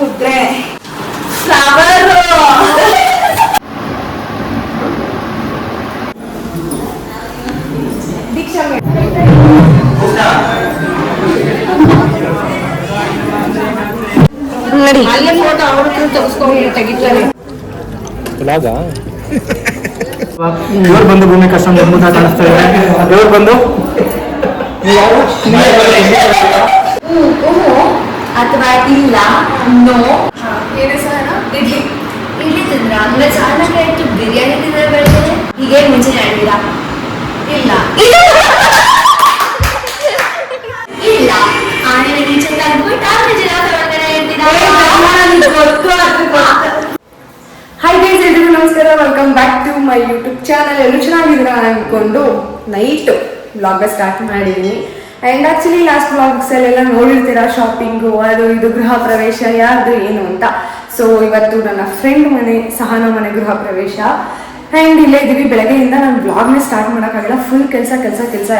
ಕುದ್ರೆ ಫ್ಲವರು ದೀಕ್ಷಾ ನೋಡಿ ಅಲ್ಲೇ ಫೋಟೋ ಅವ್ರ ಹತ್ರ ತೆಗೆಸ್ಕೊಂಡು ತೆಗಿತಾರೆ. ಇವ್ರು ಬಂದು ಭೂಮಿ ಕಷ್ಟ ಅದ್ಭುತ ಕಾಣಿಸ್ತಾ ಇದೆ. ಇವ್ರು ಬಂದು ಅಥವಾ ಇಲ್ಲ ನೋ ಏನು ಸರ್ ಇಡ್ಲಿ ಇಡ್ಲಿ ತಿಂದ್ರ ಅಂದ್ರೆ ಚಾಲಕ್ಕೆ ಇಟ್ಟು ಬಿರಿಯಾನಿ ತಿಂದ್ರೆ ಬೆಳಗ್ಗೆ ಹೀಗೆ ಮುಂಚೆ ಹೇಳಿಲ್ಲ ಇಲ್ಲ ಇಲ್ಲ ಆನೆ ಈಚೆ ತಗ್ಬಿಟ್ಟು ಆದ್ರೆ ಜನ ಒಳಗಡೆ ಹಾಯ್ ಗೈಸ್, ಎಲ್ರಿಗೂ ನಮಸ್ಕಾರ. Welcome back to my YouTube channel. ಎಲ್ಲರೂ ಚೆನ್ನಾಗಿದ್ದೀರಾ ಅನ್ಕೊಂಡು ನೈಟ್ ವ್ಲಾಗ್ ಸ್ಟಾರ್ಟ್ ಮಾಡಿದ್ದೀನಿ. ಆ್ಯಂಡ್ ಆ್ಯಕ್ಚುಲಿ ಲಾಸ್ಟ್ ವ್ಲಾಗ್ಸಲ್ಲೆಲ್ಲ ನೋಡಿರ್ತೀರಾ ಶಾಪಿಂಗು ಅದು ಇದು ಗೃಹ ಪ್ರವೇಶ ಯಾರ್ದು ಏನು ಅಂತ. ಸೊ ಇವತ್ತು ನನ್ನ ಫ್ರೆಂಡ್ ಮನೆ ಸಹನ ಮನೆ ಗೃಹ ಪ್ರವೇಶ. ಆ್ಯಂಡ್ ಇಲ್ಲೇ ಇದ್ದೀವಿ. ಬೆಳಗ್ಗೆಯಿಂದ ನಾನು ವ್ಲಾಗ್ನ ಸ್ಟಾರ್ಟ್ ಮಾಡೋಕ್ಕಾಗಲ್ಲ, ಫುಲ್ ಕೆಲಸ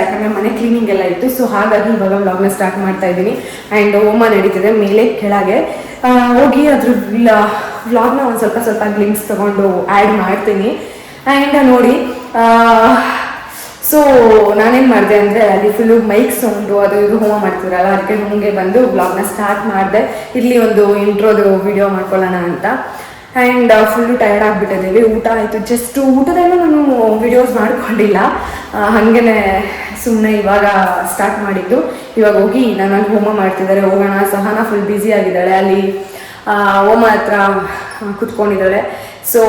ಯಾಕಂದರೆ ಮನೆ ಕ್ಲೀನಿಂಗ್ ಎಲ್ಲ ಇತ್ತು. ಸೊ ಹಾಗಾಗಿ ಇವಾಗ ವ್ಲಾಗ್ನ ಸ್ಟಾರ್ಟ್ ಮಾಡ್ತಾ ಇದ್ದೀನಿ. ಆ್ಯಂಡ್ ಹೋಮ ನಡೀತಿದೆ ಮೇಲೆ ಕೆಳಗೆ. ಹೋಗಿ ಅದ್ರ ವ್ಲಾಗ್ನ ಒಂದು ಸ್ವಲ್ಪ ಗ್ಲಿಮ್ಸ್ ತೊಗೊಂಡು ಆ್ಯಡ್ ಮಾಡ್ತೀನಿ. ಆ್ಯಂಡ್ ನೋಡಿ, ಸೊ ನಾನೇನು ಮಾಡಿದೆ ಅಂದರೆ ಅಲ್ಲಿ ಫುಲ್ಲು ಮೈಕ್ ಸೌಂಡು ಅದು ಇದು ಹೋಮ ಮಾಡ್ತಿರಲ್ಲ, ಅದಕ್ಕೆ ರೂಮ್ಗೆ ಬಂದು ವ್ಲಾಗ್ನ ಸ್ಟಾರ್ಟ್ ಮಾಡಿದೆ. ಇಲ್ಲಿ ಒಂದು ಇಂಟ್ರೋದು ವಿಡಿಯೋ ಮಾಡ್ಕೊಳ್ಳೋಣ ಅಂತ. ಆ್ಯಂಡ್ ಫುಲ್ಲು ಟಯರ್ಡ್ ಆಗಿಬಿಟ್ಟಿದ್ದೀವಿ. ಊಟ ಆಯಿತು, ಜಸ್ಟ್ ಊಟದೇನೂ ನಾನು ವಿಡಿಯೋಸ್ ಮಾಡ್ಕೊಂಡಿಲ್ಲ, ಹಾಗೇ ಸುಮ್ಮನೆ ಇವಾಗ ಸ್ಟಾರ್ಟ್ ಮಾಡಿದ್ದು. ಇವಾಗ ಹೋಗಿ ನಾನು ಹೋಮ ಮಾಡ್ತಿದ್ದಾರೆ, ಹೋಗೋಣ. ಸಹನ ಫುಲ್ ಬ್ಯುಸಿ ಆಗಿದ್ದಾಳೆ, ಅಲ್ಲಿ ಹೋಮ ಹತ್ರ ಕುತ್ಕೊಂಡಿದ್ದಾಳೆ. ಸೊ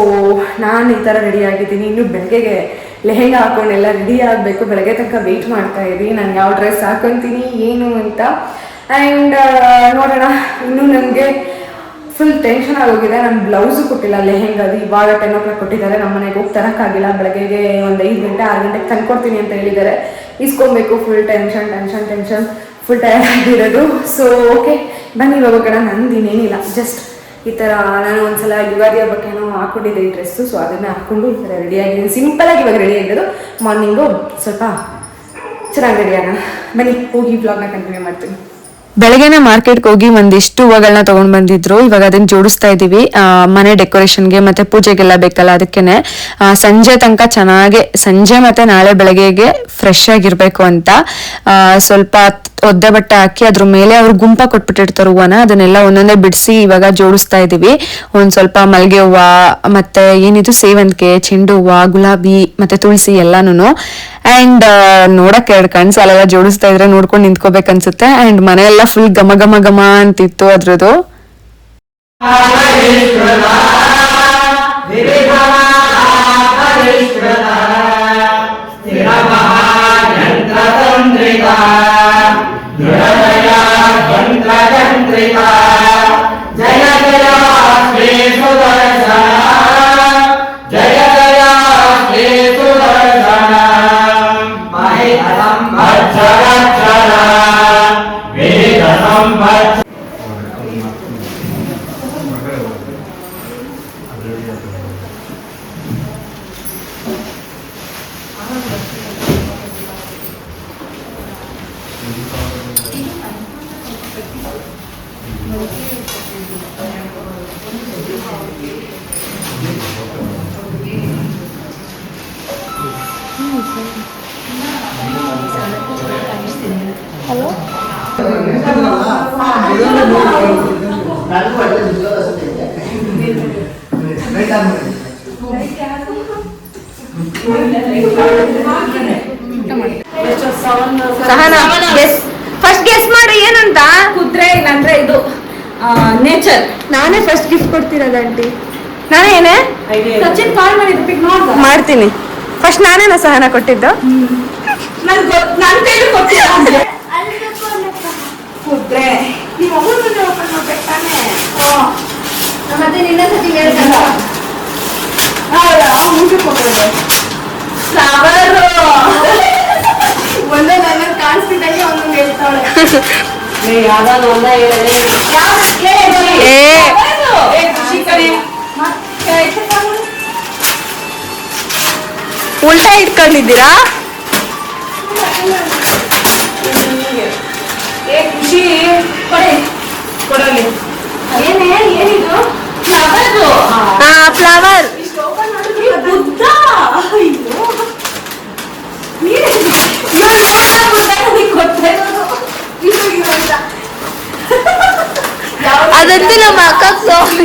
ನಾನು ಈ ಥರ ರೆಡಿ ಆಗಿದ್ದೀನಿ. ಇನ್ನು ಬೆಳಗ್ಗೆಗೆ ಲೆಹೆಂಗಾ ಹಾಕೊಂಡೆಲ್ಲ ರೆಡಿ ಆಗಬೇಕು. ಬೆಳಗ್ಗೆ ತನಕ ವೆಯ್ಟ್ ಮಾಡ್ತಾ ಇದ್ದೀನಿ ನಾನು ಯಾವ ಡ್ರೆಸ್ ಹಾಕೊತೀನಿ ಏನು ಅಂತ. ಆ್ಯಂಡ್ ನೋಡೋಣ. ಇನ್ನೂ ನನಗೆ ಫುಲ್ ಟೆನ್ಷನ್ ಆಗೋಗಿದೆ. ನಾನು ಬ್ಲೌಸು ಕೊಟ್ಟಿಲ್ಲ ಲೆಹೆಂಗಾದು. ಇವಾಗ 10 o'clock ಕೊಟ್ಟಿದ್ದಾರೆ. ನಮ್ಮ ಮನೆಗೆ ಹೋಗಿ ತರೋಕ್ಕಾಗಿಲ್ಲ. ಬೆಳಗ್ಗೆಗೆ ಒಂದು 5 ಗಂಟೆ 6 ಗಂಟೆಗೆ ತಂದ್ಕೊಡ್ತೀನಿ ಅಂತ ಹೇಳಿದ್ದಾರೆ. ಇಸ್ಕೊಬೇಕು. ಫುಲ್ ಟೆನ್ಷನ್ ಫುಲ್ ಟಯರ್ಡ್ ಆಗಿರೋದು. ಸೊ ಓಕೆ ಬನ್ನಿ ಇವಾಗ ಕಡೆ ನಂದಿನೇನಿಲ್ಲ, ಜಸ್ಟ್ ಈ ಥರ ನಾನು ಒಂದ್ಸಲ ಯುಗಾದಿ ಹಬ್ಬಕ್ಕೇನೋ ಹಾಕ್ಕೊಂಡಿದ್ದೆ ಈ ಡ್ರೆಸ್ಸು. ಸೊ ಅದನ್ನೇ ಹಾಕ್ಕೊಂಡು ಈ ಥರ ರೆಡಿಯಾಗಿದ್ದೀನಿ. ಸಿಂಪಲಾಗಿ ಇವಾಗ ರೆಡಿ ಆಗಿರೋದು. ಮಾರ್ನಿಂಗು ಸ್ವಲ್ಪ ಚೆನ್ನಾಗಿ ರೆಡಿ ಆಗೋಣ. ಬನ್ನಿ ಹೋಗಿ ವ್ಲಾಗ್ನ ಕಂಟಿನ್ಯೂ ಮಾಡ್ತೀನಿ. ಬೆಳಗ್ಗೆನೆ ಮಾರ್ಕೆಟ್ಗೆ ಹೋಗಿ ಒಂದಿಷ್ಟು ಹೂವುಗಳನ್ನ ತಗೊಂಡ್ ಬಂದಿದ್ರು. ಇವಾಗ ಅದನ್ನ ಜೋಡಿಸ್ತಾ ಇದೀವಿ ಮನೆ ಡೆಕೋರೇಷನ್ಗೆ ಮತ್ತೆ ಪೂಜೆಗೆಲ್ಲ ಬೇಕಲ್ಲ, ಅದಕ್ಕೇನೆ ಸಂಜೆ ತನಕ ಚೆನ್ನಾಗಿ, ಸಂಜೆ ಮತ್ತೆ ನಾಳೆ ಬೆಳಗ್ಗೆಗೆ ಫ್ರೆಶ್ ಆಗಿರ್ಬೇಕು ಅಂತ ಸ್ವಲ್ಪ ಒದ್ದೆ ಬಟ್ಟೆ ಹಾಕಿ ಅದ್ರ ಮೇಲೆ ಅವ್ರು ಗುಂಪ ಕೊಟ್ಬಿಟ್ಟಿರ್ತಾರೆ ಹೂವನ, ಅದನ್ನೆಲ್ಲ ಒಂದೊಂದೇ ಬಿಡಿಸಿ ಇವಾಗ ಜೋಡಿಸ್ತಾ ಇದೀವಿ. ಒಂದ್ ಸ್ವಲ್ಪ ಮಲ್ಗೆ ಹೂವ, ಮತ್ತೆ ಏನಿದು ಸೇವಂತಿಗೆ, ಚೆಂಡು ಹೂವ, ಗುಲಾಬಿ ಮತ್ತೆ ತುಳಸಿ ಎಲ್ಲಾನು. ಅಂಡ್ ನೋಡಕ್ 2 ಕಣ್ಸಲ್ಲ, ಜೋಡಿಸ್ತಾ ಇದ್ರೆ ನೋಡ್ಕೊಂಡು ನಿಂತ್ಕೋಬೇಕನ್ಸುತ್ತೆ. ಅಂಡ್ ಮನೆಯೆಲ್ಲ ಫುಲ್ ಘಮ ಘಮ ಘಮ ಅಂತಿತ್ತು ಅದ್ರದ್ದು. ಫಸ್ಟ್ ಗೆಸ್ ಮಾಡಿ ಏನಂತ. ಕುದ್ರೆ ಇಲ್ಲಾಂದ್ರೆ ಇದು ನೇಚರ್. ನಾನೇ ಫಸ್ಟ್ ಗಿಫ್ಟ್ ಕೊಡ್ತಿರೋದು ಆಂಟಿ. ನಾನೇನೆ ಸಚಿನ್ ಕಾಲ್ ಮಾಡಿದ್ದು ಪಿಕ್ ಮಾಡ್ತೀನಿ. ಫಸ್ಟ್ ನಾನೇನ ಸಹನ ಕೊಟ್ಟಿದ್ದು. ನನ್ನ ಕೈಲಿ ಕೊಟ್ಟಿದ್ದೆ ಕುದ್ರೆ. ನೀವು ಅವ್ರ ಮುಂದೆ ಓಪನ್ ಮಾಡ್ಬೇಕು ತಾನೇ. ಮತ್ತೆ ನಿನ್ನ ಸತಿ ಹೇಳ್ತಲ್ಲ ಮುಂಚೆಗೆ ಹೋಗ್ಬೋದು. ಫ್ಲವರು ಒಂದೇ ನನ್ನ ಕಾಣಿಸ್ತಿದ್ದಂಗೆ ಒಂದೊಂದು ಹೇಳ್ತಾಳೆ. ಯಾವ್ದಾದ್ರು ಒಂದ ಉಲ್ಟಾ ಇಟ್ಕೊಂಡಿದ್ದೀರಾ? ಖುಷಿ ಕೊಡಲಿ ಏನೇ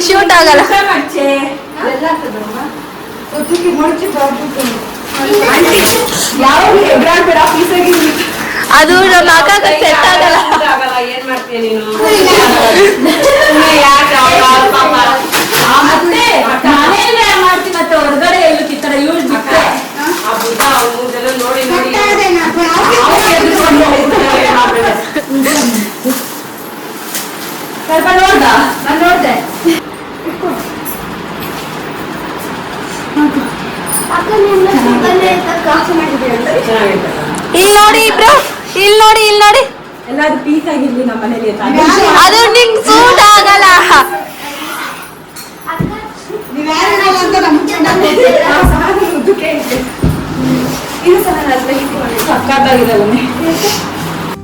ಶೂಟ್ ಆಗಲ್ಲ. ಅದು ನಮ್ಮ ಅಕ್ಕ ಸೆಟ್ ಆಗಲ್ಲ. ಏನ್ ಮಾಡ್ತೀಯ ನೀನು? ಮಾಡ್ತೀನಿ ಮತ್ತೆ ಹೊರಗಡೆ ಎಲ್ಲೂ ಕಿತ್ತರ ಯೂಸ್ ಬಿಟ್ಟೆ ನೋಡಿ ಸ್ವಲ್ಪ ನೋಡ್ದ ನಾನು ನೋಡ್ದೆ ಇಲ್ಲಿ ನೋಡಿ ಇಬ್ರು, ಇಲ್ಲಿ ನೋಡಿ, ಇಲ್ಲಿ ನೋಡಿ. ಎಲ್ಲಾದ್ರೂ ಪೀಸ್ ಆಗಿರ್ಲಿ ನಮ್ಮ ಮನೇಲಿ ಅದು ನಿಂಗ್ ಸೂಟ್ ಆಗಲ್ಲ.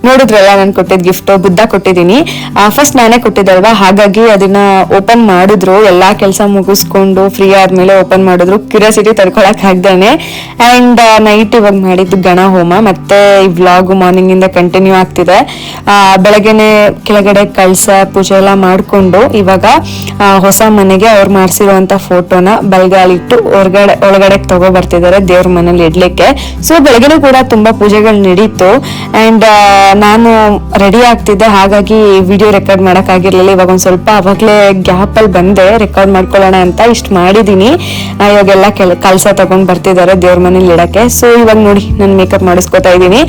ನೋಡಿದ್ರಲ್ಲ ನಾನು ಕೊಟ್ಟಿದ್ ಗಿಫ್ಟ್ ಬುದ್ಧ ಕೊಟ್ಟಿದ್ದೀನಿ. ಫಸ್ಟ್ ನಾನೇ ಕೊಟ್ಟಿದ್ದಲ್ವಾ, ಹಾಗಾಗಿ ಅದನ್ನ ಓಪನ್ ಮಾಡಿದ್ರು. ಎಲ್ಲಾ ಕೆಲಸ ಮುಗಿಸ್ಕೊಂಡು ಫ್ರೀ ಆದ್ಮೇಲೆ ಓಪನ್ ಮಾಡಿದ್ರು. ಕ್ಯೂರಿಯಾಸಿಟಿ ತಡ್ಕೊಳಕ್ ಆಗ್ದೇನೆ. ಅಂಡ್ ನೈಟ್ ಇವಾಗ ಮಾಡಿದ್ದು ಗಣ ಹೋಮ. ಮತ್ತೆ ಈ ವ್ಲಾಗ್ ಮಾರ್ನಿಂಗ್ ಇಂದ ಕಂಟಿನ್ಯೂ ಆಗ್ತಿದೆ. ಬೆಳಗ್ಗೆನೆ ಕೆಳಗಡೆ ಕಳಸ ಪೂಜೆ ಎಲ್ಲ ಮಾಡ್ಕೊಂಡು ಇವಾಗ ಹೊಸ ಮನೆಗೆ ಅವ್ರು ಮಾಡ್ಸಿರುವಂತ ಫೋಟೋನ ಬಲ್ಗಾಲಿಟ್ಟು ಒಳಗಡೆ ತಗೋ ಬರ್ತಿದ್ದಾರೆ ದೇವ್ರ ಮನೇಲಿ ಇಡ್ಲಿಕ್ಕೆ. ಸೊ ಬೆಳಗ್ಗೆನೂ ಕೂಡ ತುಂಬಾ ಪೂಜೆಗಳು ನಡೀತು. ಅಂಡ್ ನಾನು ರೆಡಿ ಆಗ್ತಿದ್ದೆ, ಹಾಗಾಗಿ ವಿಡಿಯೋ ರೆಕಾರ್ಡ್ ಮಾಡಕ್ ಆಗಿರ್ಲಿಲ್ಲ. ಇವಾಗ ಒಂದ್ ಸ್ವಲ್ಪ ಅವಾಗ್ಲೇ ಗ್ಯಾಪ್ ಅಲ್ಲಿ ಬಂದೆ ರೆಕಾರ್ಡ್ ಮಾಡ್ಕೊಳ್ಳೋಣ ಅಂತ ಇಷ್ಟ ಮಾಡಿದೀನಿ. ಇವಾಗೆಲ್ಲ ಕಲ್ಸ ತಗೊಂಡ್ ಬರ್ತಿದ್ದಾರೆ ದೇವ್ರ ಮನೇಲಿ ಇಡಕ್ಕೆ. ಸೊ ಇವಾಗ ನೋಡಿ ನಾನು ಮೇಕಪ್ ಮಾಡಿಸ್ಕೊತಾ ಇದ್ದೀನಿ.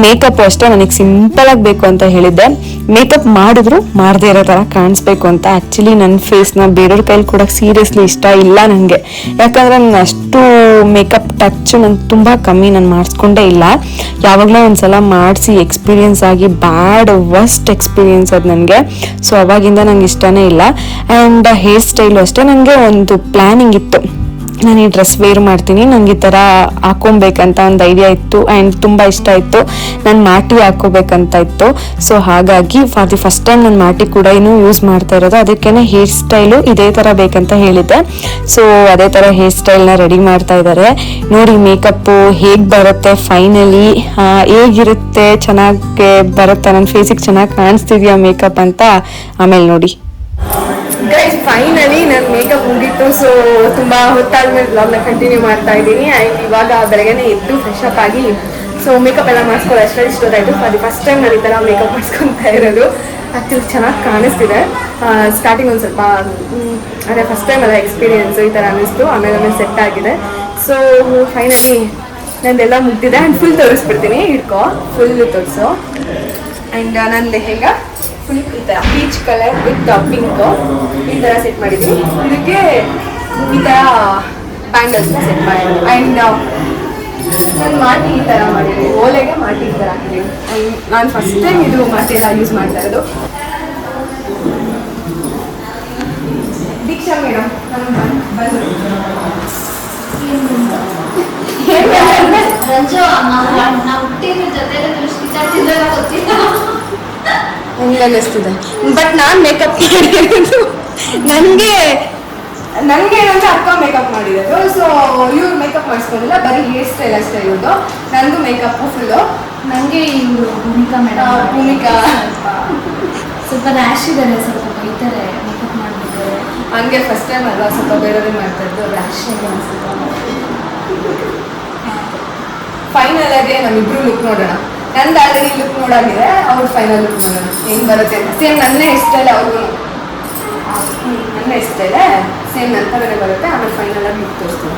ಮೇಕಪ್ ಅಷ್ಟೇ ನನಗೆ ಸಿಂಪಲ್ ಆಗಿ ಬೇಕು ಅಂತ ಹೇಳಿದ್ದೆ. ಮೇಕಪ್ ಮಾಡಿದ್ರು ಮಾಡದೇ ಇರೋ ತರ ಕಾಣಿಸ್ಬೇಕು ಅಂತ. ಆಕ್ಚುಲಿ ನನ್ನ ಫೇಸ್ ನ ಬೇರೆಯವ್ರ ಕೈಲಿ ಕೂಡ ಸೀರಿಯಸ್ಲಿ ಇಷ್ಟ ಇಲ್ಲ ನಂಗೆ. ಯಾಕಂದ್ರೆ ನಾನು ಅಷ್ಟು ಮೇಕಪ್ ಟಚ್ ನನ್ಗೆ ತುಂಬಾ ಕಮ್ಮಿ, ನಾನು ಮಾಡಿಸ್ಕೊಂಡೇ ಇಲ್ಲ. ಯಾವಾಗ್ಲೂ ಒಂದ್ಸಲ ಮಾಡಿಸಿ ಎಕ್ಸ್ಪೀರಿಯನ್ಸ್ ಆಗಿ ಬ್ಯಾಡ್ ವರ್ಸ್ಟ್ ಎಕ್ಸ್ಪೀರಿಯನ್ಸ್ ಅದು ನನಗೆ. ಸೊ ಅವಾಗಿಂದ ನಂಗೆ ಇಷ್ಟನೇ ಇಲ್ಲ. ಆ್ಯಂಡ್ ಹೇರ್ ಸ್ಟೈಲು ಅಷ್ಟೇ, ನನಗೆ ಒಂದು ಪ್ಲಾನಿಂಗ್ ಇತ್ತು, ನಾನು ಈ ಡ್ರೆಸ್ ವೇರ್ ಮಾಡ್ತೀನಿ, ನಂಗೆ ಈ ಥರ ಹಾಕೊಬೇಕಂತ ಒಂದು ಐಡಿಯಾ ಇತ್ತು. ಆ್ಯಂಡ್ ತುಂಬ ಇಷ್ಟ ಇತ್ತು, ನಾನು ಮಾಟಿ ಹಾಕೋಬೇಕಂತ ಇತ್ತು. ಸೊ ಹಾಗಾಗಿ ಫಾರ್ ದಿ ಫಸ್ಟ್ ಟೈಮ್ ನಾನು ಮಾಟಿ ಕೂಡ ಯೂಸ್ ಮಾಡ್ತಾ ಇರೋದು. ಅದಕ್ಕೇನೆ ಹೇರ್ ಸ್ಟೈಲು ಇದೇ ಥರ ಬೇಕಂತ ಹೇಳಿದ್ದೆ. ಸೊ ಅದೇ ಥರ ಹೇರ್ ಸ್ಟೈಲ್ನ ರೆಡಿ ಮಾಡ್ತಾ ಇದ್ದಾರೆ. ನೋಡಿ ಮೇಕಪ್ಪು ಹೇಗೆ ಬರುತ್ತೆ ಫೈನಲಿ, ಹೇಗಿರುತ್ತೆ, ಚೆನ್ನಾಗಿ ಬರುತ್ತೆ, ನನ್ನ ಫೇಸಿಗೆ ಚೆನ್ನಾಗಿ ಕಾಣಿಸ್ತಿದ್ಯಾ ಮೇಕಪ್ ಅಂತ ಆಮೇಲೆ ನೋಡಿ. ಗೈಸ್ ಫೈನಲಿ ನನ್ನ ಮೇಕಪ್ ಮುಗೀತು. ಸೊ ತುಂಬಾ ಹೊತ್ತಾದ್ಮೇಲೆ ಬ್ಲಾಗ್ನ ಕಂಟಿನ್ಯೂ ಮಾಡ್ತಾ ಇದ್ದೀನಿ. ಆ್ಯಂಡ್ ಇವಾಗ ಬೆಳಗ್ಗೆನೆ ಎದ್ದು ಫ್ರೆಶ್ ಅಪ್ ಆಗಿ ಸೊ ಮೇಕಪ್ ಎಲ್ಲ ಮಾಡಿಸ್ಕೊಳ್ಳೋ ಅಷ್ಟರಲ್ಲಿ ಇಷ್ಟೊತ್ತಾಯಿತು. ಅದು ಫಸ್ಟ್ ಟೈಮ್ ನಾನು ಈ ಥರ ಮೇಕಪ್ ಮಾಡಿಸ್ಕೊತಾ ಇರೋದು. ಆ್ಯಕ್ಚುಲಿ ಚೆನ್ನಾಗಿ ಕಾಣಿಸ್ತಿದೆ. ಸ್ಟಾರ್ಟಿಂಗ್ ಒಂದು ಸ್ವಲ್ಪ ಅದೇ ಫಸ್ಟ್ ಟೈಮ್ ಎಲ್ಲ ಎಕ್ಸ್ಪೀರಿಯೆನ್ಸು ಈ ಥರ ಅನ್ನಿಸ್ತು. ಆಮೇಲೆ ಸೆಟ್ ಆಗಿದೆ. ಸೊ ಫೈನಲಿ ನಂದೆಲ್ಲ ಮುಗ್ದಿದೆ. ಆ್ಯಂಡ್ ಫುಲ್ ತೋರಿಸ್ಬಿಡ್ತೀನಿ, ಹಿಡ್ಕೊ ಫುಲ್ ತೋರಿಸು. ಆ್ಯಂಡ್ ನನ್ನ ಲೆಹೆಂಗಾ ಫುಲ್ ಈ ಥರ ಪೀಚ್ ಕಲರ್ ವಿತ್ ಪಿಂಕ್ ಈ ಥರ ಸೆಟ್ ಮಾಡಿದ್ವಿ. ಇದಕ್ಕೆ ಈ ಥರ ಬ್ಯಾಂಗಲ್ಸ್ನ ಸೆಟ್ ಮಾಡಿದ್ವಿ. ಆ್ಯಂಡ್ ನಾನು ಮಾಟಿ ಈ ಥರ ಮಾಡಿದ್ವಿ, ಓಲೆಗೆ ಮಾಟಿ ಈ ಥರ ಹಾಕಿದ್ವಿ. ಆ್ಯಂಡ್ ನಾನು ಫಸ್ಟ್ ಟೈಮ್ ಇದು ಮಾಟಿ ಎಲ್ಲ ಯೂಸ್ ಮಾಡ್ತಾ ಇರೋದು. ದೀಕ್ಷಾ ಮೇಡಮ್ ಬಂದು ರಂಜು ನಾವು ಹುಟ್ಟಿದ ಜೊತೆ ಕಿತ್ತಾಡ್ತಿದ್ದಾಗ ಗೊತ್ತಿಲ್ಲ. ಹಂಗೆ ಅನ್ನಿಸ್ತಿದೆ. ಬಟ್ ನಾನು ಮೇಕಪ್ ಮಾಡಿರೋದು ನನಗೆ ಏನಂತ ಅಕ್ಕ ಮೇಕಪ್ ಮಾಡಿರೋದು. ಸೊ ಇವ್ರು ಮೇಕಪ್ ಮಾಡಿಸ್ಕೊಂಡಿಲ್ಲ, ಬರೀ ಹೇರ್ ಸ್ಟೈಲ್ ಅಷ್ಟೇ ಇರೋದು. ನನಗೂ ಮೇಕಪ್ ಫುಲ್ಲು. ನನಗೆ ಇವರು ಭೂಮಿಕಾ ಮೇಡಮ್, ಭೂಮಿಕಾ ಸ್ವಲ್ಪ ರ್ಯಾಶ್ ಇದ್ದಾರೆ, ಸ್ವಲ್ಪ ಬೈತಾರೆ ಮೇಕಪ್ ಮಾಡ್ಬೇಕಾದ್ರೆ. ಹಂಗೆ ಫಸ್ಟ್ ಟೈಮ್ ಅಲ್ವಾ, ಸ್ವಲ್ಪ ಬೇರೆಯವ್ರಿಗೆ ಮಾಡ್ತಾ ಇದ್ದು ರ್ಯಾಶ್ ಸ್ವಲ್ಪ. ಫೈನಲ್ ಆಗಿ ನಮ್ಮಿಬ್ರು ಲುಕ್ ನೋಡೋಣ. ನಂದು ಆಲ್ರೆಡಿ ಲುಕ್ ನೋಡಾಗಿದೆ, ಅವ್ರು ಫೈನಲ್ ಲುಕ್ ನೋಡೋಣ ಹೆಂಗೆ ಬರುತ್ತೆ ಅಂತ. ಸೇಮ್ ನನ್ನೇ ಇಷ್ಟಲ್ಲ, ಅವ್ರಿಗೂ ನನ್ನ ಇಷ್ಟಲ್ಲ, ಸೇಮ್ ನನ್ನ ಥರನೇ ಬರುತ್ತೆ. ಆಮೇಲೆ ಫೈನಲ್ ಆಗಿ ಲುಕ್ ತೋರಿಸ್ತೀನಿ.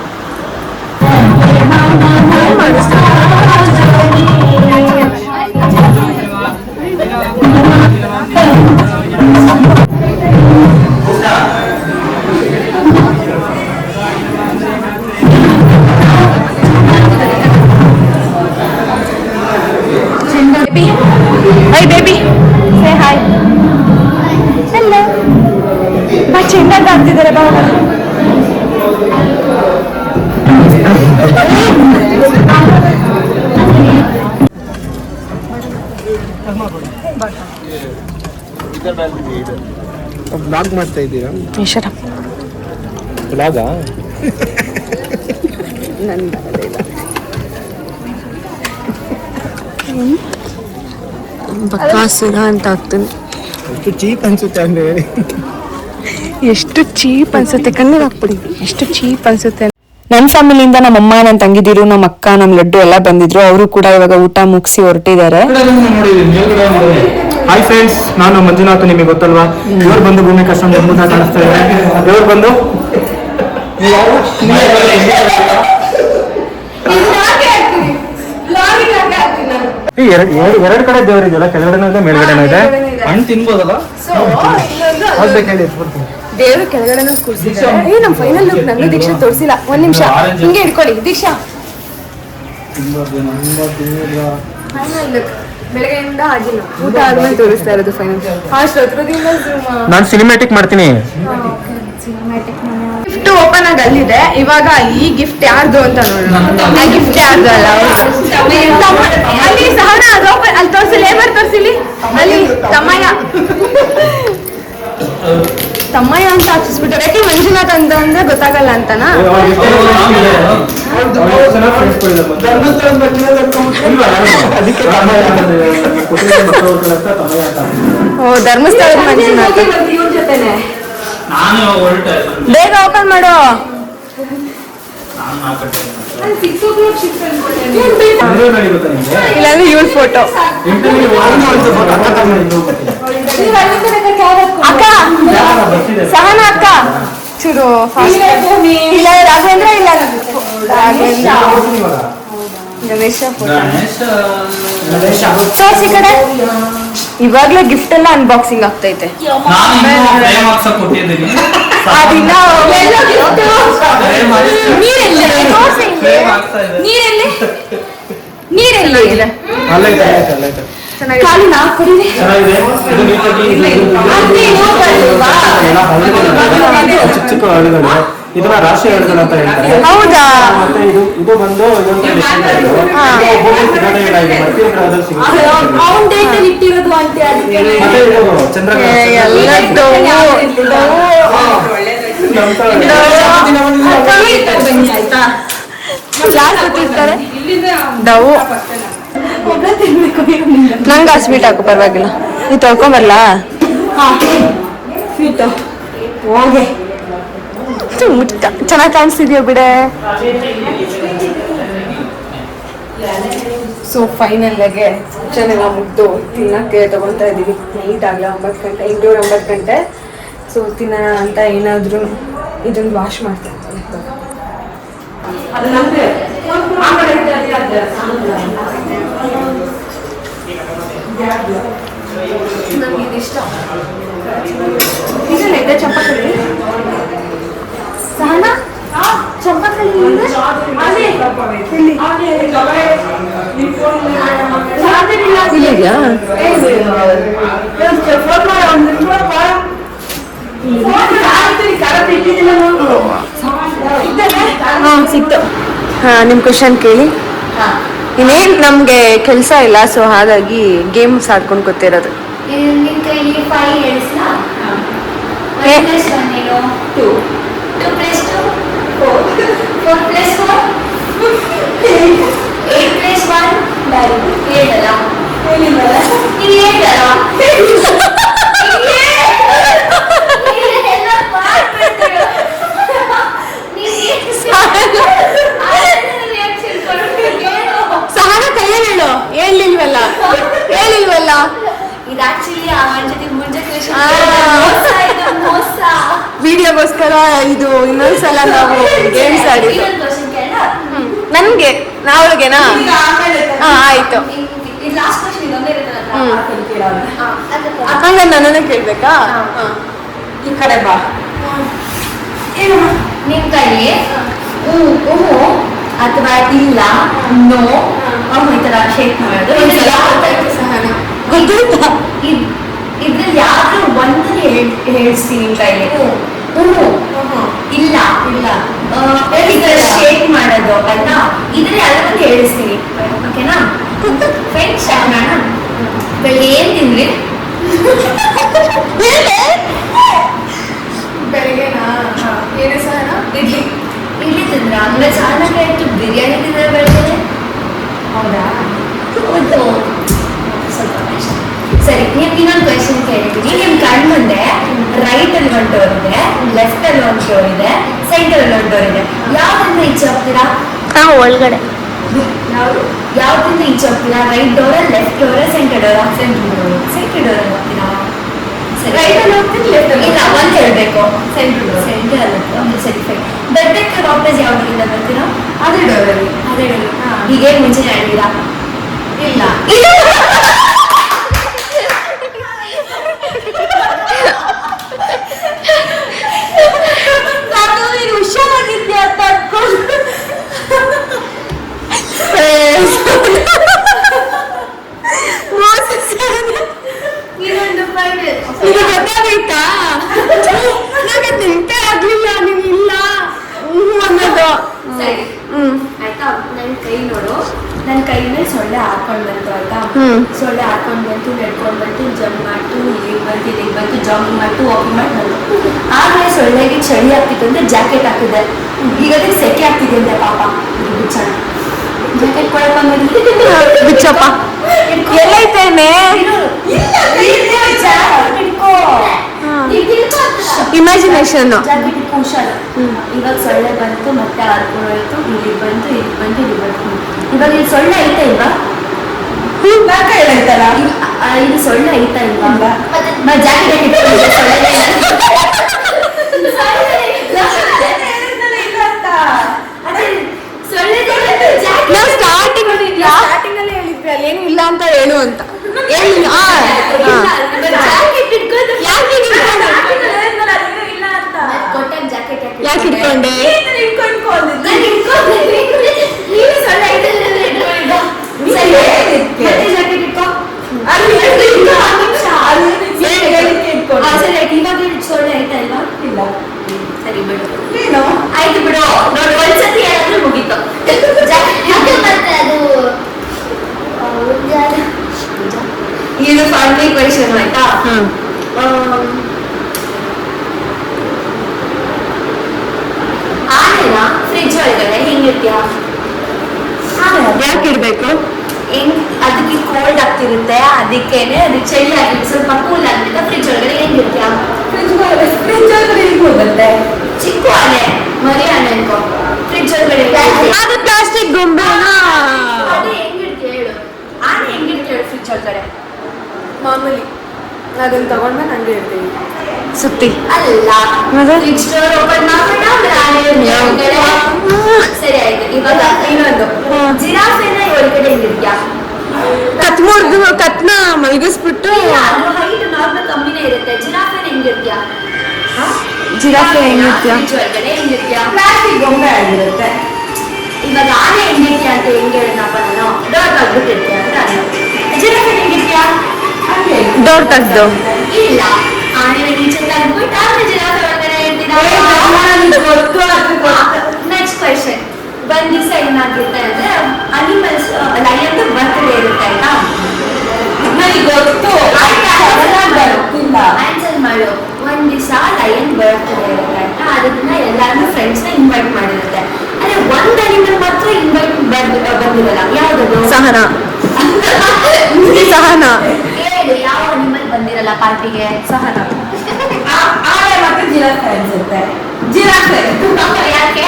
Hi baby, say hi. Hello. ಬಾ ಚೆನ್ನಾಗಿ ಆಗ್ತಿದ್ದಾರೆ ಬಾ. ಬ್ಲಾಗ್ ಮಾಡ್ತಾ ಇದ್ದೀರಾ? ಈಶ್ವರ ಬ್ಲಾಗಾ? ಬಕಾಸುರ ಅಂತ ಆಗ್ತೀನಿ. ಅಷ್ಟು ಚೀಪ್ ಅನ್ಸುತ್ತೆ ಅಂದ್ರೆ ಎಷ್ಟು ಚೀಪ್ ಅನ್ಸುತ್ತೆ, ಕಣ್ಣಿಗೆ ಹಾಕ್ಬಿಡಿ, ಎಷ್ಟು ಚೀಪ್ ಅನ್ಸುತ್ತೆ. ನನ್ನ ಫ್ಯಾಮಿಲಿಯಿಂದ ನಮ್ಮಮ್ಮ, ನನ್ನ ತಂಗಿದಿರು, ನಮ್ಮ ಅಕ್ಕ, ನಮ್ಮ ಲಡ್ಡು ಎಲ್ಲ ಬಂದಿದ್ರು. ಅವರು ಕೂಡ ಇವಾಗ ಊಟ ಮುಗಿಸಿ ಹೊರಟಿದ್ದಾರೆ. ಹಾಯ್ ಫ್ರೆಂಡ್ಸ್, ನಾನು ಮಂಜುನಾಥ್. ನಿಮಗೆ ಗೊತ್ತಲ್ವಾ, ಇವ್ರು ಬಂದು ಭೂಮಿ ಕಷ್ಟೊಂದು ಅದ್ಭುತ ಕಾಣಿಸ್ತಾ ಇದೆ. ಇವ್ರು ಬಂದು ಎರಡು ಕಡೆ ದೇವರಿದೆಯಲ್ಲ, ಕೆಳಗಡೆ ಇದೆ ಮೇಲ್ಗಡೆ ಇದೆ. ಹಣ್ಣು ತಿನ್ಬೋದಲ್ಲ, ದೇವ್ರು ಕೆಳಗಡೆ ಕೂರ್ಸಿದ್ದಾರೆ. ನಮ್ಮ ಫೈನಲ್ ಲುಕ್ ನಂದು ದೀಕ್ಷಾ ತೋರಿಸಿಲ್ಲ. ಒಂದ್ ನಿಮಿಷ ಹಿಂಗೆ ಇಟ್ಕೊಳ್ಳಿ ದೀಕ್ಷಾ. ಫೈನಲ್ ಲುಕ್ ಬೆಳಗ್ಗೆಯಿಂದ ಆಗಿಲ್ಲ, ಊಟ ಆದ್ಮೇಲೆ ತೋರಿಸ್ತಾ ಇರೋದು ಫೈನಲ್. ಅಷ್ಟೊತ್ತರದಿಂದ ನಾನು ಸಿನಿಮ್ಯಾಟಿಕ್ ಮಾಡ್ತೀನಿ. ಗಿಫ್ಟ್ ಓಪನ್ ಆಗಿ ಅಲ್ಲಿದೆ. ಇವಾಗ ಈ ಗಿಫ್ಟ್ ಯಾರ್ದು ಅಂತ ನೋಡೋಣ. ಆ ಗಿಫ್ಟ್ ಯಾರ್ದು ಅಲ್ಲ, ಅಲ್ಲಿ ಸಹನ ಅದು ಓಪನ್ ಅಲ್ಲಿ ತೋರಿಸಿಲ್ಲ. ಏನಾರು ತೋರಿಸಿಲಿ ಅಲ್ಲಿ ತಮ್ಮಯ್ಯ ಅಂತ ಹಾಕಿಸ್ಬಿಟ್ಟಾರೆ. ಯಾಕೆ ಮಂಜುನಾಥ್ ಅಂತ ಅಂದ್ರೆ ಗೊತ್ತಾಗಲ್ಲ ಅಂತನಾ? ಓ, ಧರ್ಮಸ್ಥಳದ ಮಂಜುನಾಥ್. ಬೇಗ ಓಪನ್ ಮಾಡು. ಇಲ್ಲಾಂದ್ರೆ ಇವಳ ಫೋಟೋ. ಅಕ್ಕ, ಸಹನ ಅಕ್ಕ ಚೂರು ಇಲ್ಲ, ರಾಘವೇಂದ್ರ ಇಲ್ಲ, ಗಣೇಶ ತೋರ್ಸಿ ಕಡೆ. ಇವಾಗ್ಲೇ ಗಿಫ್ಟ್ ಎಲ್ಲ ಅನ್ಬಾಕ್ಸಿಂಗ್ ಆಗ್ತೈತೆ. ನೀರೆಲ್ಲಿ ಇದೆ? ಚಿಕ್ಕ ಹಳ್ಳಿಗಳು ಇದನ್ನ ರಾಶಿ ಹಳ್ಳಿಗಳು ಅಂತ ಹೇಳ್ತಾರೆ. ಹೌದಾ? ಮತ್ತೆ ಇದು ಬಂದು ಡವು. ನಂಗೆ ಸ್ವೀಟ್ ಹಾಕು, ಪರವಾಗಿಲ್ಲ. ನೀ ತೊಳ್ಕೊಂಬರ್ಲ? ಹೋಗಿ ಚೆನ್ನಾಗಿ ಕಾಣಿಸ್ತಿದ್ಯೋ ಬಿಡೆ. ಸೊ ಫೈನಲ್ಗೆ ಚೆನ್ನಾಗಿ ಮುಗ್ದು ತಿನ್ನಕ್ಕೆ ತಗೊಳ್ತಾ ಇದ್ದೀವಿ. ನೈಟ್ ಆಗಲ್ಲ, 9 ಗಂಟೆ, 8-9 ಗಂಟೆ. ಸೊ ತಿನ್ನೋಣ ಅಂತ ಏನಾದರೂ ಇದನ್ನು ವಾಶ್ ಮಾಡ್ತಾ ಇದ್ದೀನಿ. ನಮಗಿದಿಷ್ಟ ಇದನ್ನೆದ್ದೆ ಚಂಪಕಳಿ. ಸಹನ ಚಂಪಕಳಿ ಸಿಕ್ತು. ನಿಮ್ಮ ಕ್ವಶನ್ ಕೇಳಿ. ಇನ್ನೇನು ನಮಗೆ ಕೆಲಸ ಇಲ್ಲ, ಸೊ ಹಾಗಾಗಿ ಗೇಮ್ಸ್ ಆಡ್ಕೊಂಡು ಕೂತಿರೋದು. ನಿನ್ನ ಕೈಲಿ 5 ಹೇಳಿಸ್ಲಾ? 1 + 1 ಏನು? 2. 2 + 2 4. 4 + 4 8. 8 + 1 9. 7 ಅಲ್ಲ? ಹೇಳಿಲ್ವಲ್ಲ? ನೀವು 7 ಅಲ್ಲ? ಸಹನ ಕೈಯಲ್ಲಿ ಹೇಳಿಲ್ವಲ್ಲ? ಹೇಳಿಲ್ವಲ್ಲ? ಇದು ಆಕ್ಚುಲಿ ಅವನ ಜೊತೆ ಮುಂಚೆ ಮೋಸ. ವಿಡಿಯೋಗೋಸ್ಕರ ಇದು ಇನ್ನೊಂದ್ಸಲ ನಾವು ಗೇಮ್ಸ್ ಆಡಿದ್ದು. ನನ್ಗೆ ನಾವಳಿಗೆನಾ? ಆಯ್ತು. ಹಂಗ ನನ್ನನ್ನು ಕೇಳ್ಬೇಕಾ? ಈ ಕಡೆ ಬಾ. ನಿಮ್ ಕೈಲಿ ಹೂವು ಅಥವಾ ಇಲ್ಲ ನೋ ಈ ತರ ಶೇಕ್ ಮಾಡೋದು. ಗೊತ್ತಾಯ್ತಾ? ಇದ್ರಲ್ಲಿ ಯಾವ್ದು ಒಂದು ಹೇಳ್ಸಿ ನಿಮ್ ಕೈಲಿ. ಹೂವು ಇಲ್ಲ ಇಲ್ಲ ಶೇಕ್ ಮಾಡೋದು ಆಯ್ತಾ? ಇದ್ರಲ್ಲಿ ಯಾವ್ದೊಂದು ಹೇಳಿಸ್ತೀನಿ, ಓಕೆನಾ? ಫ್ರೆಂಡ್ಸ್ ಸ್ಟಾರ್ಟ್ ಮಾಡೋಣ. ಬೆಳಿಗ್ಗೆ ಏನ್ ತಿಂದ್ರಿ? ಬೆಳಿಗ್ಗೆನಾ? ಏನು ಸಹನ? ಇಡ್ಲಿ. ಇಡ್ಲಿ ತಿಂದ್ರ? ಅಂದ್ರೆ ಚಾಲಕ್ಕೆ ಇಟ್ಟು ಬಿರಿಯಾನಿ ತಿಂದ್ರೆ ಬೆಳಿಗ್ಗೆ? ಹೌದಾ? ಹೌದು, ಸ್ವಲ್ಪ ಕಷ್ಟ. ಸರಿ, ನೀವು ಇನ್ನೊಂದು ಕ್ವೆಶನ್ ಕೇಳಿ. ಹೇಳ್ತೀನಿ. ನಿಮ್ ಕಣ್ ಮುಂದೆ ರೈಟ್ ಅಲ್ಲಿ ಒಂದು ಡೋರ್ ಇದೆ, ಲೆಫ್ಟ್ ಅಲ್ಲಿ ಒಂದು ಡೋರ್ ಇದೆ, ಸೆಂಟರ್ ಅಲ್ಲಿ ಒಂದು ಡೋರ್ ಇದೆ. ಯಾವ್ದನ್ನ ಈಚೆ ಹೋಗ್ತೀರಾ? ಒಳಗಡೆ ಯಾವ್ದನ್ನ ಈಚೆ ಹೋಗ್ತೀರಾ? Right door, left door, centre door? Centre door ಅಲ್ಲಿ ಹೋಗ್ತೀರಾ? ರೈಟ್ ಅಲ್ಲಿ ಹೋಗ್ತೀನಿ, ಲೆಫ್ಟ್ ಅಲ್ಲಿ ಇಲ್ಲ, ಒಂದ್ ಹೇಳ್ಬೇಕು. Centre door. ಸೆಂಟರ್ ಅಲ್ಲಿ ಸರಿ ಫೈನ್. ಬರ್ಬೇಕು ವಾಪಸ್ ಯಾವ್ದ್ರಿಂದ ಬರ್ತೀರಾ? ಅದೇ ಡೋರ್ ಅಲ್ಲಿ. ಅದೇ ಡೋರ್. ಹೀಗೆ ಮುಂಚೆ ಹೇಳಿರಾ? ಇಲ್ಲ. ನಾನು ನೀನು ಹುಷಾರಾಗಿದ್ದೆ ಅಂತ ಅನ್ಕೊಂಡು ಇನ್ನೊಂದು ಗೊತ್ತಾಗೈತಾ? ನನಗೆ ನಿಂತೆ ಆಗ್ಲಿಲ್ಲ, ನೀನ್ ಇಲ್ಲ ಅನ್ನೋದು. ಸರಿ ಆಯ್ತಾ? ನನ್ ಕೈ ನೋಡು, ನನ್ನ ಕೈನ ಸೊಳ್ಳೆ ಹಾಕೊಂಡ್ ಬಂತು ಆಯ್ತಾ? ಸೊಳ್ಳೆ ಹಾಕೊಂಡ್ ಬಂತು, ನಡ್ಕೊಂಡ್ ಬಂತು, ಜಂಪ್ ಮಾಡ್ತು, ಇಲ್ಲಿಗೆ ಬಂತು, ಜಂಪ್ ಮಾಡ್ತು, ವಾಕಿಂಗ್ ಮಾಡಿ ಬಂತು. ಆಮೇಲೆ ಸೊಳ್ಳೆಗೆ ಚಳಿ ಆಗ್ತಿತ್ತು ಅಂತ ಜಾಕೆಟ್ ಹಾಕಿದೆ. ಈಗ ಅದಕ್ಕೆ ಸೆಕೆ ಆಗ್ತಿದೆ ಅಂತೆ ಪಾಪ. ಬಿಚ್ಚೋಣ, ಜಾಕೆಟ್ ಕೊಡಕ್ಕೆ ಬಿಚ್ಚಪ್ಪ ಎಲ್ಲೈತೇನೆ? ಇಮ್ಯಾಜಿನೇಷನ್. ಜಾಕೆಟ್ ಇಟ್ಕೊ, ಹುಷಾರು. ಇವಾಗ ಸೊಳ್ಳೆ ಬಂತು, ಮತ್ತೆ ಹರ್ಕೊಂಡೋಯ್ತು, ಇಲ್ಲಿಗೆ ಬಂತು, ಇಲ್ಲಿಗೆ ಬಂತು, ಇಲ್ಲಿಗೆ ಬಂತು. ಇವಾಗ ಇಲ್ಲಿ ಸೊಳ್ಳೆ ಐತಾ ಇಲ್ವಾ? ಇದು ಸೊಳ್ಳೆ ಐತಾ ಇಲ್ವಾ? ಜಾಕೆಟ್ ನಾವು ಸ್ಟಾರ್ಟಿಂಗ್ ಅಲ್ಲಿ ಹೇಳಿದ್ವಿ ಅಲ್ಲಿ ಏನು ಇಲ್ಲ ಅಂತ ಹೇಳು ಅಂತ. ಯಾಕೆ ಇಟ್ಕೊಂಡೆ? ಇವಾಗ ಸೊಳ್ಳೆ ಆಯ್ತಾ ಇಲ್ವಾ? ಇಲ್ಲ. ಸರಿ ಬಿಡು, ಆಯ್ತು ಬಿಡು. ನೋಡಿ ಒಂದ್ಸತಿ ಹೇಳಿದ್ರೆ ಮುಗೀತು. ಇದು ಫ್ಯಾಮಿಲಿ ಕ್ವೆಶ್ಚನ್ ಆಯ್ತಾ? ಆನೆನ ಫ್ರಿಡ್ಜ್ ಒಳಗಡೆ ಹೆಂಗಿರ್ತೀಯ? ಯಾಕೆ ಇಡ್ಬೇಕು? ಹೆಂಗ್ ಅದಕ್ಕೆ ಕೋಲ್ಡ್ ಆಗ್ತಿರುತ್ತೆ, ಅದಕ್ಕೇನೆ ಅದಕ್ಕೆ ಚಳಿ ಆಗಿರುತ್ತೆ, ಸ್ವಲ್ಪ ಕೂಲ್ ಆಗಿರುತ್ತೆ. ಫ್ರಿಡ್ಜ್ ಒಳಗಡೆ ಹೆಂಗಿರ್ತೀಯ? ಫ್ರಿಡ್ಜ್ ಒಳಗಡೆ ಹೆಂಗ್ ಹೋಗುತ್ತೆ? ಚಿಕ್ಕ ಆನೆ, ಮರಿ ಆನೆ ಅನ್ಕೋ. ಫ್ರಿಡ್ಜ್ ಒಳಗಡೆ ಅದು ಪ್ಲಾಸ್ಟಿಕ್ ಗೊಂಬೆ. ಅದು ಹೆಂಗಿರ್ತೀಯ ಹೇಳು? ಆನೆ ಹೆಂಗಿರ್ತೀಯ ಹೇಳು ಫ್ರಿಡ್ಜ್ ಒಳಗಡೆ? ಮಾಮೂಲಿ ಅದನ್ನ ತಗೊಂಡ್ಮೇಲೆ ನಂಗೆ ಇರ್ತೀವಿ ಸುತ್ತಿ. ಅಲ್ಲ, ಫ್ರಿಡ್ಜ್ ಡೋರ್ ಓಪನ್ ಮಾಡೋಣ, ಸರಿ ಆಯ್ತು. ಇವಾಗ ಇನ್ನೊಂದು, ಜಿರಾಫೆನ ಒಳಗಡೆ ಹೆಂಗಿರ್ತೀಯ? ಕತ್ನ ಮಲಗಿಸ್ಬಿಟ್ಟು ಹೈಟ್ ನಾರ್ಮಲ್ ಕಮ್ಮಿನೇ ಇರುತ್ತೆ. ಜಿರಾಫೆನ ಹೆಂಗಿರ್ತೀಯ? ಜಿರಾಫೆ ಹೆಂಗಿರ್ತೀಯ? ಫ್ರಿಡ್ಜ್ ಒಳಗಡೆ ಹೆಂಗಿರ್ತೀಯ? ಪ್ಲಾಸ್ಟಿಕ್ ಗೊಂಬೆ ಆಗಿರುತ್ತೆ. ಇವಾಗ ಆನೆ ಹೆಂಗಿರ್ತೀಯ ಅಂತ ಹೆಂಗ್ ಹೇಳಿದ್ನಪ್ಪ ನಾನು? ಡೋರ್ ತೆಗ್ದ್ಬಿಟ್ಟಿರ್ತೀಯ ಅಂತ ಅನ್ನ. ಜಿರಾಫೆ ಹೆಂಗಿರ್ತೀಯ? ಡೋರ್ ತೆಗ್ದು ಇಲ್ಲ, ಆನೆನ ಈಚೆ ತೆಗ್ದ್ಬಿಟ್ಟು ಆಮೇಲೆ ಜಿರಾಫೆ ಒಳಗಡೆ ಇರ್ತೀರ. Next question. ಒಂದ್ ದಿವಸ ಏನಾಗಿರುತ್ತೆ ಅಂದ್ರೆ, ಅನಿಮಲ್ಸ್ ಲಯನ್ ಬರ್ತ್ಡೇ ಇರುತ್ತೆ ಆಯ್ತಾ? ನನಗೆ ಗೊತ್ತು, ಆನ್ಸರ್ ಮಾಡು. ಒಂದ್ ದಿವಸ ಲಯನ್ ಬರ್ತ್ಡೇ ಇರುತ್ತೆ ಆಯ್ತಾ? ಅದನ್ನ ಎಲ್ಲಾರು ಫ್ರೆಂಡ್ಸ್ ನ ಇನ್ವೈಟ್ ಮಾಡಿರುತ್ತೆ. ಅದೇ ಒಂದ್ ಅನಿಮಲ್ ಮಾತ್ರ ಇನ್ವೈಟ್ ಬಂದಿರಲ್ಲ. ಯಾವ್ದದು? ಸಹನಾ. ಸಹನಾ ಹೇಳಿ, ಯಾವ ಅನಿಮಲ್ ಬಂದಿರಲ್ಲ ಪಾರ್ಟಿಗೆ? ಸಹನಾ. ಆನೆ ಮತ್ತೆ ಜಿರಾಫೆ ಅನ್ಸುತ್ತೆ. ಜಿರಾಫೆ ಯಾಕೆ?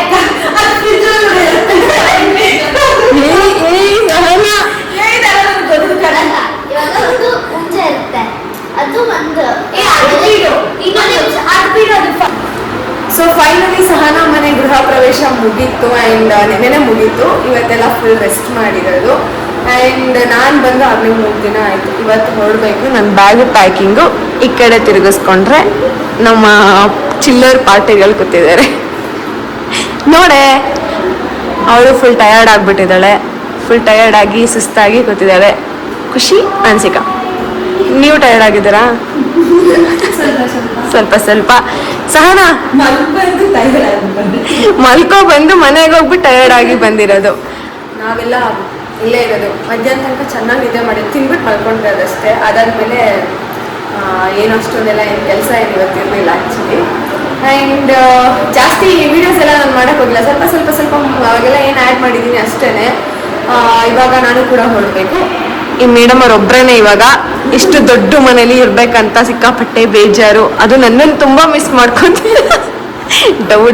ಸೊ ಫೈನಲಿ ಸಹನಾ ಮನೆ ಗೃಹ ಪ್ರವೇಶ ಮುಗೀತು ಆ್ಯಂಡ್ ನೆನ್ನೆನೆ ಮುಗೀತು. ಇವತ್ತೆಲ್ಲ ಫುಲ್ ರೆಸ್ಟ್ ಮಾಡಿರೋದು ಆ್ಯಂಡ್ ನಾನು ಬಂದು ಆಗಲೇ 3 ದಿನ ಆಯಿತು. ಇವತ್ತು ಹೊರಡಬೇಕು. ನನ್ನ ಬ್ಯಾಗ್ ಪ್ಯಾಕಿಂಗು ಈ ಕಡೆ ತಿರುಗಿಸ್ಕೊಂಡ್ರೆ ನಮ್ಮ ಚಿಲ್ಲರ್ ಪಾರ್ಟಿಗಳು ಕೂತಿದ್ದಾರೆ ನೋಡೆ. ಅವಳು ಫುಲ್ ಟಯರ್ಡ್ ಆಗಿಬಿಟ್ಟಿದ್ದಾಳೆ. ಫುಲ್ ಟಯರ್ಡ್ ಆಗಿ ಸುಸ್ತಾಗಿ ಕೂತಿದ್ದಾಳೆ. ಖುಷಿ, ಅನ್ಸಿಕಾ, ನೀವು ಟಯರ್ಡ್ ಆಗಿದ್ದೀರಾ? ಸ್ವಲ್ಪ ಸ್ವಲ್ಪ. ಸಹನಾ ಮಲ್ಕೋ ಬಂದು ಮನೆಗೆ ಹೋಗ್ಬಿಟ್ಟು ಟಯರ್ಡ್ ಆಗಿ ಬಂದಿರೋದು. ನಾವೆಲ್ಲ ಇಲ್ಲೇ ಇರೋದು. ಮಧ್ಯಾಹ್ನ ತನಕ ಚೆನ್ನಾಗಿ ನಿದ್ದೆ ಮಾಡಿ ತಿನ್ಬಿಟ್ಟು ಮಲ್ಕೊಂಡಿರೋದಷ್ಟೇ. ಅದಾದಮೇಲೆ ಏನು ಅಷ್ಟೊಂದೆಲ್ಲ ಏನು ಕೆಲಸ ಏನು ಇವತ್ತಿರಲಿಲ್ಲ ಆ್ಯಕ್ಚುಲಿ. ಆ್ಯಂಡ್ ಜಾಸ್ತಿ ವೀಡಿಯೋಸ್ ಎಲ್ಲ ನಾನು ಮಾಡೋಕ್ಕೆ ಹೋಗಿಲ್ಲ. ಸ್ವಲ್ಪ ಅವಾಗೆಲ್ಲ ಏನು ಆ್ಯಡ್ ಮಾಡಿದ್ದೀನಿ ಅಷ್ಟೇ. ಇವಾಗ ನಾನು ಕೂಡ ಹೊರಡಬೇಕು. ಈ ಮೇಡಮ್ ಅವ್ರೊಬ್ರೇನೆ ಇವಾಗ ಇಷ್ಟು ದೊಡ್ಡ ಮನೇಲಿ ಇರ್ಬೇಕಂತ ಸಿಕ್ಕಾಪಟ್ಟೆ ಬೇಜಾರು. ಅದು ನನ್ನನ್ನು ತುಂಬಾ ಮಿಸ್ ಮಾಡ್ಕೊಂತೀನಿ. ಡವು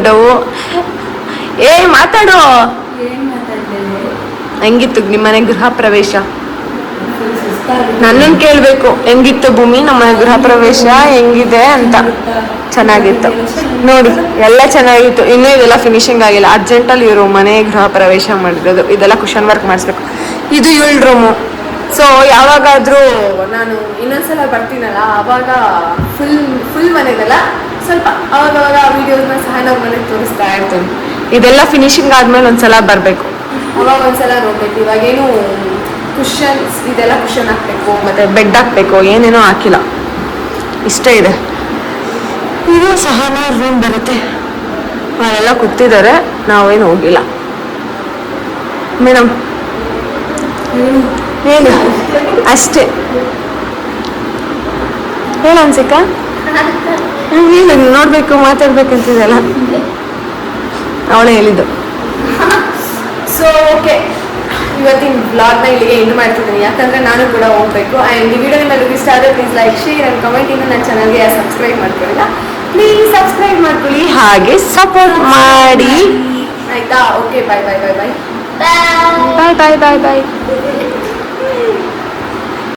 ಮಾತಾಡೋ. ಹೆಂಗಿತ್ತು ನಿಮ್ಮನೆ ಗೃಹ ಪ್ರವೇಶ? ನನ್ನನ್ನು ಕೇಳ್ಬೇಕು, ಹೆಂಗಿತ್ತು ಭೂಮಿ ನಮ್ಮನೆ ಗೃಹ ಪ್ರವೇಶ ಹೆಂಗಿದೆ ಅಂತ. ಚೆನ್ನಾಗಿತ್ತು ನೋಡಿ, ಎಲ್ಲ ಚೆನ್ನಾಗಿತ್ತು. ಇನ್ನೂ ಇದೆಲ್ಲ ಫಿನಿಶಿಂಗ್ ಆಗಿಲ್ಲ. ಅರ್ಜೆಂಟಲ್ಲಿ ಇವರು ಮನೆ ಗೃಹ ಪ್ರವೇಶ ಮಾಡಿರೋದು. ಇದೆಲ್ಲ ಕುಷನ್ ವರ್ಕ್ ಮಾಡಿಸ್ಬೇಕು. ಇದು 7 ರೂಮು. ಸೊ ಯಾವಾಗಾದ್ರೂ ನಾನು ಇನ್ನೊಂದ್ಸಲ ಬರ್ತೀನಲ್ಲ ಅವಾಗ ಫುಲ್ ಮನೆದಲ್ಲ ಸ್ವಲ್ಪ ಅವಾಗವಾಗ ವಿಡಿಯೋಸ್ನ ಸಹನವ್ರ ಮನೆಗೆ ತೋರಿಸ್ತಾ ಇರ್ತೀನಿ. ಇದೆಲ್ಲ ಫಿನಿಶಿಂಗ್ ಆದ್ಮೇಲೆ ಒಂದ್ಸಲ ಬರಬೇಕು, ಅವಾಗ ಒಂದ್ಸಲ ನೋಡ್ಬೇಕು. ಇವಾಗೇನು ಕುಷನ್ಸ್ ಇದೆಲ್ಲ ಕುಷನ್ ಹಾಕ್ಬೇಕು, ಮತ್ತೆ ಬೆಡ್ ಹಾಕ್ಬೇಕು, ಏನೇನೋ ಹಾಕಿಲ್ಲ. ಇಷ್ಟೇ ಇದೆ. ಇದು ಸಹನ ರೂಮ್ ಬರುತ್ತೆ. ಅವರೆಲ್ಲ ಕೂತಿದ್ದಾರೆ, ನಾವೇನು ಹೋಗಿಲ್ಲ. ಮೇಡಮ್ ಹೇಳು ಅಷ್ಟೇ, ಹೇಳು ಅನ್ಸಿಕ. ಹೇಳು, ನೋಡ್ಬೇಕು ಮಾತಾಡ್ಬೇಕಂತಿದೆಲ್ಲ ಅವಳೇ ಹೇಳಿದ್ದು. ಸೊ ಓಕೆ, ಇವತ್ತಿನ ಬ್ಲಾಗ್ನ ಇಲ್ಲಿಗೆ ಎಂಡ್ ಮಾಡ್ತಿದ್ದೀನಿ, ಯಾಕಂದ್ರೆ ನಾನು ಕೂಡ ಹೋಗ್ಬೇಕು. ಆ್ಯಂಡ್ ಈ ವಿಡಿಯೋ ನಿಮಗೆ ಇಷ್ಟ ಆದರೆ please like, share and comment. ಇನ್ನು ನನ್ನ ಚಾನಲ್ಗೆ ಸಬ್ಸ್ಕ್ರೈಬ್ ಮಾಡ್ಕೊಳ್ಳಿಲ್ಲ, ಪ್ಲೀಸ್ ಸಬ್ಸ್ಕ್ರೈಬ್ ಮಾಡ್ಕೊಳ್ಳಿ, ಹಾಗೆ ಸಪೋರ್ಟ್ ಮಾಡಿ ಆಯ್ತಾ. ಓಕೆ, ಬಾಯ್ ಬಾಯ್ ಬಾಯ್ ಬಾಯ್ Bye. ಬಾಯ್ ಬಾಯ್ ಬಾಯ್ ಬಾಯ್.